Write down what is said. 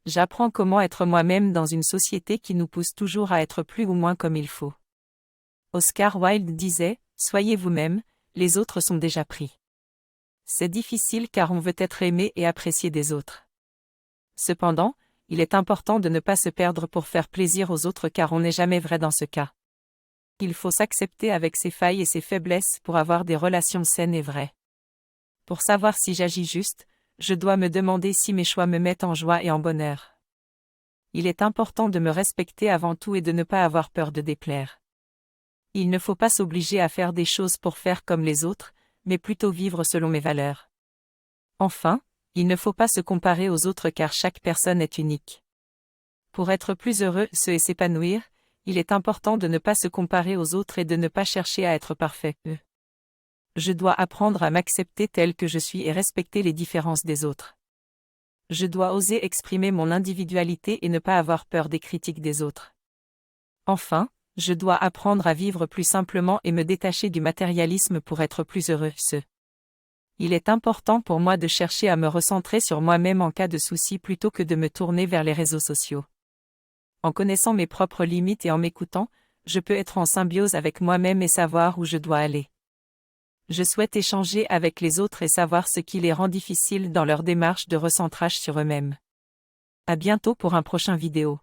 J'apprends comment être moi-même dans une société qui nous pousse toujours à être plus ou moins comme il faut. Oscar Wilde disait, « Soyez vous-même, les autres sont déjà pris. » C'est difficile car on veut être aimé et apprécié des autres. Cependant, il est important de ne pas se perdre pour faire plaisir aux autres car on n'est jamais vrai dans ce cas. Il faut s'accepter avec ses failles et ses faiblesses pour avoir des relations saines et vraies. Pour savoir si j'agis juste, je dois me demander si mes choix me mettent en joie et en bonheur. Il est important de me respecter avant tout et de ne pas avoir peur de déplaire. Il ne faut pas s'obliger à faire des choses pour faire comme les autres, mais plutôt vivre selon mes valeurs. Enfin, il ne faut pas se comparer aux autres car chaque personne est unique. Pour être plus heureux et s'épanouir, il est important de ne pas se comparer aux autres et de ne pas chercher à être parfait. Je dois apprendre à m'accepter tel que je suis et respecter les différences des autres. Je dois oser exprimer mon individualité et ne pas avoir peur des critiques des autres. Enfin, je dois apprendre à vivre plus simplement et me détacher du matérialisme pour être plus heureux. Il est important pour moi de chercher à me recentrer sur moi-même en cas de souci plutôt que de me tourner vers les réseaux sociaux. En connaissant mes propres limites et en m'écoutant, je peux être en symbiose avec moi-même et savoir où je dois aller. Je souhaite échanger avec les autres et savoir ce qui les rend difficiles dans leur démarche de recentrage sur eux-mêmes. À bientôt pour un prochain vidéo.